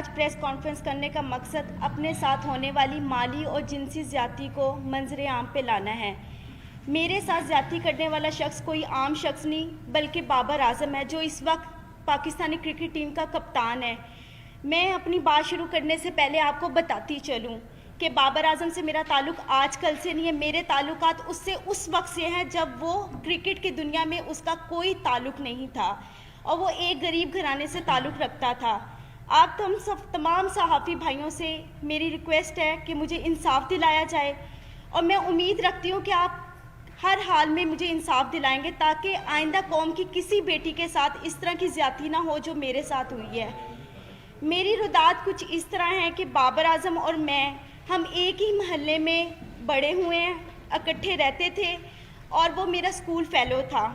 آج press conference کرنے کا مقصد اپنے ساتھ ہونے والی مالی اور جنسی زیادتی کو منظر عام پہ لانا ہے۔ میرے ساتھ زیادتی کرنے والا شخص کوئی عام شخص نہیں بلکہ بابر اعظم ہے، جو اس وقت پاکستانی کرکٹ ٹیم کا کپتان ہے۔ میں اپنی بات شروع کرنے سے پہلے آپ کو بتاتی چلوں کہ بابر اعظم سے میرا تعلق آج کل سے نہیں ہے، میرے تعلقات اس سے اس وقت سے ہیں جب وہ کرکٹ کی دنیا میں اس کا کوئی تعلق نہیں تھا اور وہ ایک غریب گھرانے سے تعلق رکھتا تھا۔ آپ تمام صحافی بھائیوں سے میری ریکویسٹ ہے کہ مجھے انصاف دلایا جائے، اور میں امید رکھتی ہوں کہ آپ ہر حال میں مجھے انصاف دلائیں گے تاکہ آئندہ قوم کی کسی بیٹی کے ساتھ اس طرح کی زیادتی نہ ہو جو میرے ساتھ ہوئی ہے۔ میری ردات کچھ اس طرح ہیں کہ بابر اعظم اور میں ہم ایک ہی محلے میں بڑے ہوئے ہیں، اکٹھے رہتے تھے، اور وہ میرا اسکول فیلو تھا۔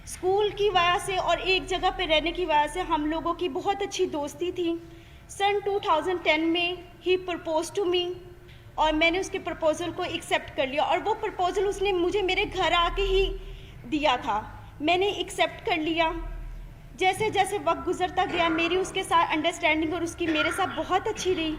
اسکول کی وجہ سے اور ایک جگہ پہ رہنے کی وجہ سے ہم لوگوں کی بہت اچھی دوستی تھی۔ سن 2010 میں ہی پرپوز ٹو می، اور میں نے اس کے پرپوزل کو ایکسیپٹ کر لیا، اور وہ پرپوزل اس نے مجھے میرے گھر آ کے ہی دیا تھا۔ میں نے ایکسیپٹ کر لیا۔ جیسے جیسے وقت گزرتا گیا میری اس کے ساتھ انڈرسٹینڈنگ اور اس کی میرے ساتھ بہت اچھی رہی۔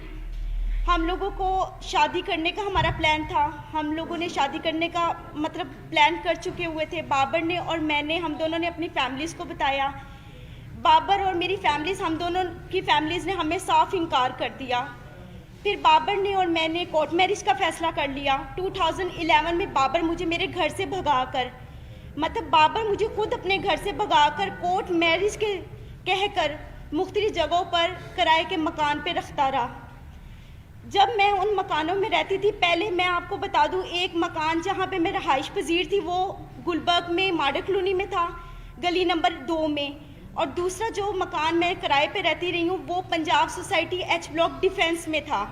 ہم لوگوں کو شادی کرنے کا ہمارا پلان تھا، ہم لوگوں نے شادی کرنے کا پلان کر چکے ہوئے تھے۔ بابر نے اور میں نے، ہم دونوں نے اپنی فیملیز کو بتایا۔ بابر اور میری فیملیز، ہم دونوں کی فیملیز نے ہمیں صاف انکار کر دیا۔ پھر بابر نے اور میں نے کورٹ میرج کا فیصلہ کر لیا۔ 2011 میں بابر مجھے میرے گھر سے بھگا کر، بابر مجھے خود اپنے گھر سے بھگا کر کورٹ میرج کے کہہ کر مختلف جگہوں پر کرائے کے مکان پہ رکھتا رہا۔ جب میں ان مکانوں میں رہتی تھی، پہلے میں آپ کو بتا دوں، ایک مکان جہاں پہ میں رہائش پذیر تھی وہ گلبرگ میں ماڈل کلونی میں تھا، گلی نمبر 2 میں، اور دوسرا جو مکان میں کرائے پہ رہتی رہی ہوں وہ Punjab society H block defence میں تھا۔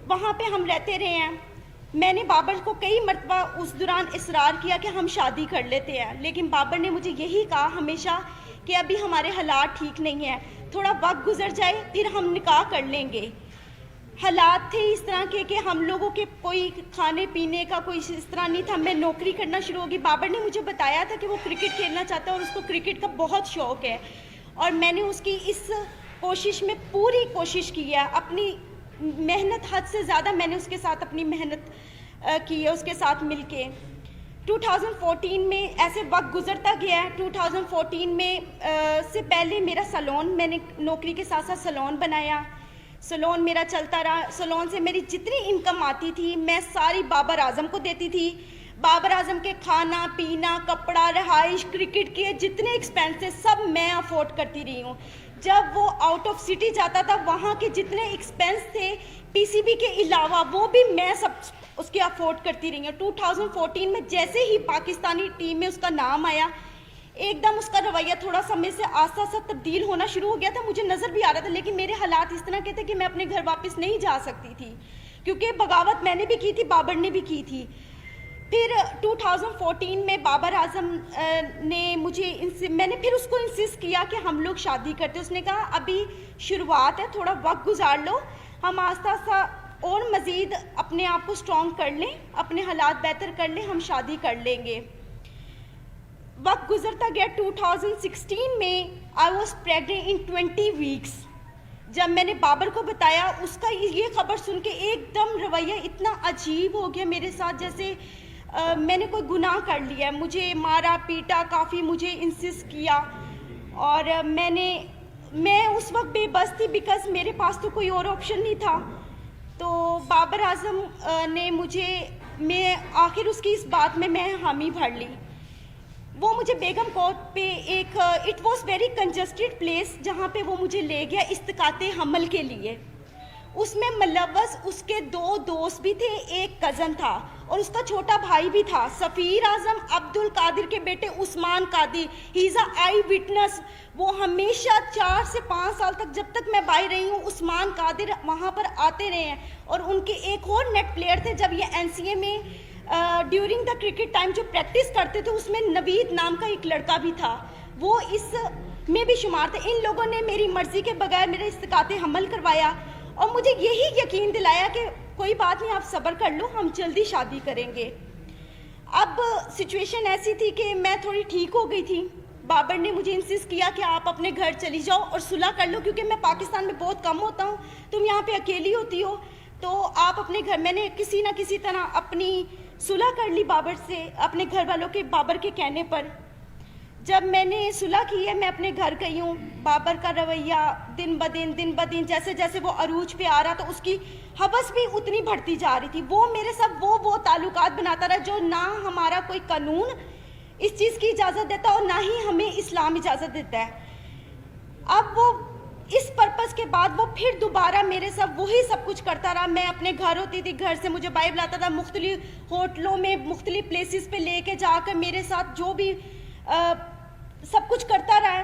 وہاں پہ ہم رہتے رہے ہیں۔ میں نے بابر کو کئی مرتبہ اس دوران اصرار کیا کہ ہم شادی کر لیتے ہیں، لیکن بابر نے مجھے یہی کہا ہمیشہ کہ ابھی ہمارے حالات ٹھیک نہیں ہیں، تھوڑا وقت گزر جائے پھر ہم نکاح کر لیں گے۔ حالات تھے اس طرح کے کہ ہم لوگوں کے کوئی کھانے پینے کا کوئی اس طرح نہیں تھا۔ میں نوکری کرنا شروع ہوگی۔ بابر نے مجھے بتایا تھا کہ وہ کرکٹ کھیلنا چاہتا ہے اور اس کو کرکٹ کا بہت شوق ہے، اور میں نے اس کی اس کوشش میں پوری کوشش کی ہے، اپنی محنت حد سے زیادہ میں نے اس کے ساتھ اپنی محنت کی ہے، اس کے ساتھ مل کے۔ 2014 میں ایسے وقت گزرتا گیا ہے۔ 2014 میں سے پہلے میرا سلون، میں نے نوکری کے ساتھ ساتھ سلون بنایا، سلون میرا چلتا رہا۔ سلون سے میری جتنی انکم آتی تھی میں ساری بابر اعظم کو دیتی تھی۔ بابر اعظم کے کھانا پینا، کپڑا، رہائش، کرکٹ کے جتنے ایکسپینسز سب میں افورڈ کرتی رہی ہوں۔ جب وہ آؤٹ آف سٹی جاتا تھا وہاں کے جتنے ایکسپینس تھے پی سی بی کے علاوہ وہ بھی میں سب اس کے افورڈ کرتی رہی ہوں۔ 2014 میں جیسے ہی پاکستانی ٹیم میں اس کا نام آیا، ایک دم اس کا رویہ تھوڑا سا میں سے آہستہ آہستہ تبدیل ہونا شروع ہو گیا تھا۔ مجھے نظر بھی آ رہا تھا، لیکن میرے حالات اس طرح کے تھے کہ میں اپنے گھر واپس نہیں جا سکتی تھی، کیونکہ بغاوت میں نے بھی کی تھی، بابر نے بھی کی تھی۔ پھر 2014 میں بابر اعظم نے میں نے پھر اس کو انسسٹ کیا کہ ہم لوگ شادی کرتے۔ اس نے کہا ابھی شروعات ہے، تھوڑا وقت گزار لو، ہم آہستہ آہستہ اور مزید اپنے آپ کو اسٹرانگ کر لیں، اپنے حالات بہتر کر لیں، ہم شادی کر لیں گے۔ وقت گزرتا گیا۔ 2016 میں آئی واز پریگننٹ ان 20 ویکس۔ جب میں نے بابر کو بتایا، اس کا یہ خبر سن کے ایک دم رویہ اتنا عجیب ہو گیا میرے ساتھ، جیسے میں نے کوئی گناہ کر لیا۔ مجھے مارا پیٹا، کافی مجھے انسسٹ کیا، اور میں اس وقت بے بس تھی بیکاز میرے پاس تو کوئی اور آپشن نہیں تھا۔ تو بابر اعظم نے میں آخر اس کی اس بات میں حامی بھر لی۔ وہ مجھے بیگم کوٹ پہ ایک it was very congested place جہاں پہ وہ مجھے لے گیا استقاط حمل کے لیے۔ اس میں ملوث اس کے 2 دوست بھی تھے، ایک کزن تھا، اور اس کا چھوٹا بھائی بھی تھا، سفیر اعظم عبد القادر کے بیٹے عثمان قادری، ہی از اے آئی وٹنس۔ وہ ہمیشہ 4 سے 5 سال تک، جب تک میں باہر رہی ہوں، عثمان قادر وہاں پر آتے رہے ہیں۔ اور ان کے ایک اور نیٹ پلیئر تھے، جب یہ این سی اے میں ڈیورنگ دا کرکٹ ٹائم جو پریکٹس کرتے تھے، اس میں نوید نام کا ایک لڑکا بھی تھا، وہ اس میں بھی شمار تھے۔ ان لوگوں نے میری مرضی کے بغیر میرا استقاط حمل کروایا، اور مجھے یہی یقین دلایا کہ کوئی بات نہیں، آپ صبر کر لو، ہم جلدی شادی کریں گے۔ اب سچویشن ایسی تھی کہ میں تھوڑی ٹھیک ہو گئی تھی، بابر نے مجھے انسسٹ کیا کہ آپ اپنے گھر چلی جاؤ اور صلح کر لو، کیونکہ میں پاکستان میں بہت کم ہوتا ہوں، تم یہاں پہ اکیلی ہوتی ہو، تو آپ اپنے گھر. میں نے کسی نہ کسی طرح اپنی صلح کر لی بابر سے، اپنے گھر والوں کے، بابر کے کہنے پر. جب میں نے صلح کی ہے، میں اپنے گھر گئی ہوں. بابر کا رویہ دن بدن جیسے جیسے وہ عروج پہ آ رہا تو اس کی حوث بھی اتنی بڑھتی جا رہی تھی. وہ میرے ساتھ وہ تعلقات بناتا رہا جو نہ ہمارا کوئی قانون اس چیز کی اجازت دیتا اور نہ ہی ہمیں اسلام اجازت دیتا ہے. اب وہ اس پرپس کے بعد وہ پھر دوبارہ میرے ساتھ وہی سب کچھ کرتا رہا. میں اپنے گھر ہوتی تھی، گھر سے مجھے باہر لاتا تھا، مختلف ہوٹلوں میں مختلف پلیسز پہ لے کے جا کر میرے ساتھ جو بھی سب کچھ کرتا رہا ہے.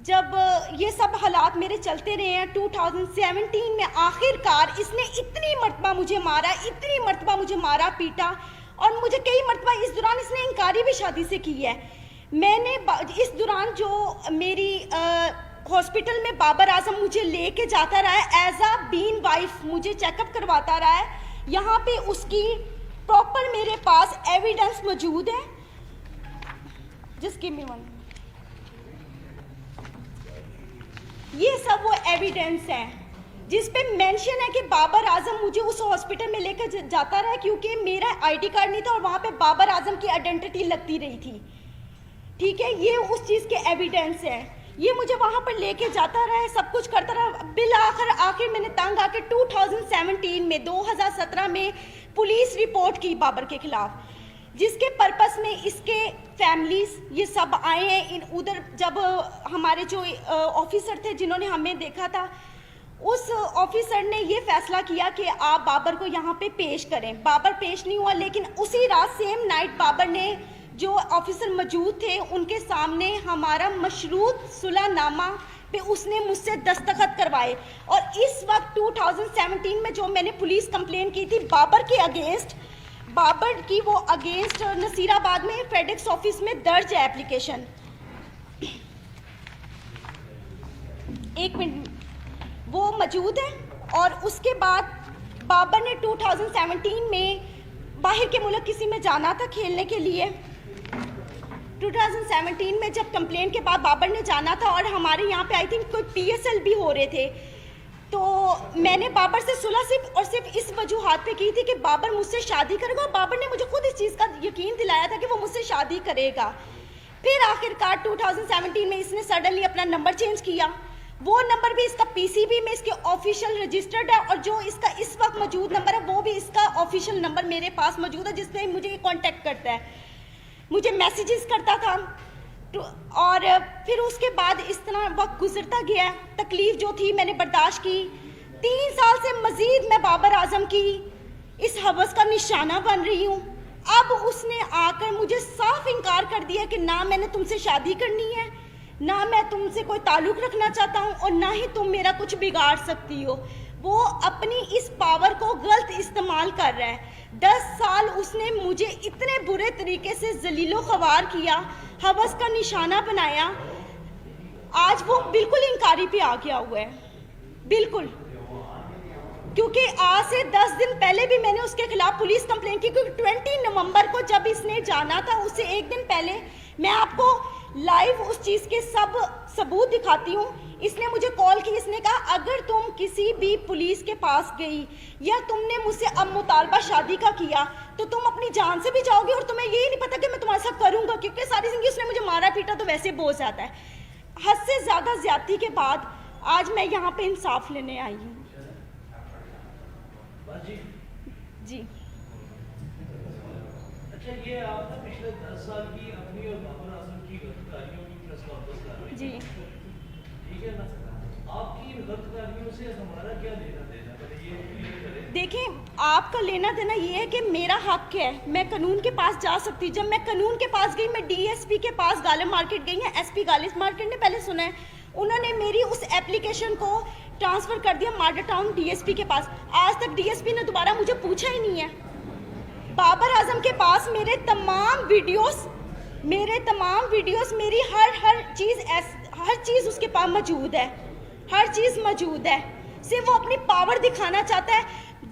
جب یہ سب حالات میرے چلتے رہے ہیں 2017 میں آخر کار اس نے اتنی مرتبہ مجھے مارا پیٹا، اور مجھے کئی مرتبہ اس دوران اس نے انکاری بھی شادی سے کی ہے. میں نے اس دوران جو میری ہاسپٹل میں بابر اعظم مجھے لے کے جاتا رہا ہے ایز اے بین وائف، مجھے چیک اپ کرواتا رہا ہے. یہاں پہ اس کی پراپر میرے پاس ایویڈنس موجود ہے. جس کی میں یہ سب وہ ایویڈنس ہے جس پہ مینشن ہے کہ بابر اعظم مجھے اس ہاسپٹل میں لے کر جاتا رہا کیونکہ میرا آئی ڈی کارڈ نہیں تھا اور وہاں پہ بابر اعظم کی آئیڈینٹی لگتی رہی تھی. ٹھیک ہے، یہ اس چیز کے ایویڈنس ہے. یہ مجھے وہاں پر لے کے جاتا رہا ہے، سب کچھ کرتا رہا. بالآخر میں نے تنگ آ کے 2017 میں 2017 میں پولیس رپورٹ کی بابر کے خلاف، جس کے پرپس میں اس کے فیملیز یہ سب آئے ہیں. ادھر جب ہمارے جو آفیسر تھے جنہوں نے ہمیں دیکھا تھا، اس آفیسر نے یہ فیصلہ کیا کہ آپ بابر کو یہاں پہ پیش کریں. بابر پیش نہیں ہوا، لیکن اسی رات سیم نائٹ بابر نے، جو آفیسر موجود تھے ان کے سامنے، ہمارا مشروط صلح نامہ پہ اس نے مجھ سے دستخط کروائے. اور اس وقت 2017 میں جو میں نے پولیس کمپلین کی تھی بابر کے اگینسٹ، بابر کی وہ اگینسٹ نصیر آباد میں فیڈیکس آفس میں درج ہے ایپلیکیشن. ایک منٹ، وہ موجود ہے. اور اس کے بعد بابر نے 2017 میں باہر کے ملک کسی میں جانا تھا کھیلنے کے لیے. 2017 میں جب کمپلین کے بعد بابر نے جانا تھا اور ہمارے یہاں پہ آئی تھنک کوئی PSL بھی ہو رہے تھے، تو میں نے بابر سے صلح صرف اس وجوہات پہ کی تھی کہ بابر مجھ سے شادی کرے گا، اور بابر نے مجھے خود اس چیز کا یقین دلایا تھا کہ وہ مجھ سے شادی کرے گا. پھر آخر کار 2017 میں اس نے سڈنلی اپنا نمبر چینج کیا. وہ نمبر بھی اس کا PCB میں اس کے آفیشیل رجسٹرڈ ہے، اور جو اس کا اس وقت موجود نمبر ہے وہ بھی اس کا آفیشیل نمبر میرے پاس موجود ہے، جس پہ مجھے کانٹیکٹ کرتا ہے، مجھے میسیجز کرتا تھا. اور پھر اس کے بعد اس طرح وقت گزرتا گیا. تکلیف جو تھی میں نے برداشت کی. 3 سال سے مزید میں بابر اعظم کی اس حوث کا نشانہ بن رہی ہوں. اب اس نے آ کر مجھے صاف انکار کر دیا کہ نہ میں نے تم سے شادی کرنی ہے، نہ میں تم سے کوئی تعلق رکھنا چاہتا ہوں، اور نہ ہی تم میرا کچھ بگاڑ سکتی ہو. وہ اپنی اس پاور کو غلط استعمال کر رہا ہے. 10 سال اس نے مجھے اتنے برے طریقے سے ذلیل و خوار کیا، حوث کا نشانہ بنایا. آج وہ بالکل انکاری پہ آ گیا ہوا ہے، بالکل. کیونکہ آج سے 10 دن پہلے بھی میں نے اس کے خلاف پولیس کمپلین کی، کیونکہ 20 نومبر کو جب اس نے جانا تھا، اس سے ایک دن پہلے میں آپ کو لائیو اس چیز کے سب ثبوت دکھاتی ہوں. اس نے مجھے کال کی، اس نے کہا اگر تم کسی بھی پولیس کے پاس گئی یا تم نے مجھ سے اب مطالبہ شادی کا کیا تو تم اپنی جان سے بھی جاؤ گے، اور تمہیں یہی نہیں پتا کہ میں تمہارے ساتھ کروں گا، کیونکہ ساری زندگی اس نے مجھے مارا پیٹا تو ویسے بہت زیادہ ہے. حد سے زیادہ زیادتی کے بعد آج میں یہاں پہ انصاف لینے آئی ہوں. جی اچھا، یہ آپ نے پچھلے 10 سال کی اپنی اور بابر اعظم کی غلط کاریوں کی پریس کانفرنس کر رہے ہیں. جی ٹھیک ہے نا، آپ کی غلط کاریوں سے ہمارا کیا لینا دینا؟ پہلے یہ کلیئر کریں. دیکھیں، آپ کا لینا دینا یہ ہے کہ میرا حق ہے، میں قانون کے پاس جا سکتی. جب میں قانون کے پاس گئی، میں DSP کے پاس غالب مارکیٹ گئی ہیں. SP غالب مارکیٹ نے پہلے سنا ہے، انہوں نے میری اس ایپلیکیشن کو ٹرانسفر کر دیا ماڈل ٹاؤن DSP کے پاس. آج تک DSP نے دوبارہ مجھے پوچھا ہی نہیں ہے. بابر اعظم کے پاس میرے تمام ویڈیوز، میری ہر چیز اس کے پاس موجود ہے، ہر چیز موجود ہے. صرف وہ اپنی پاور دکھانا چاہتا ہے.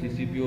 CCPO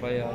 FIR,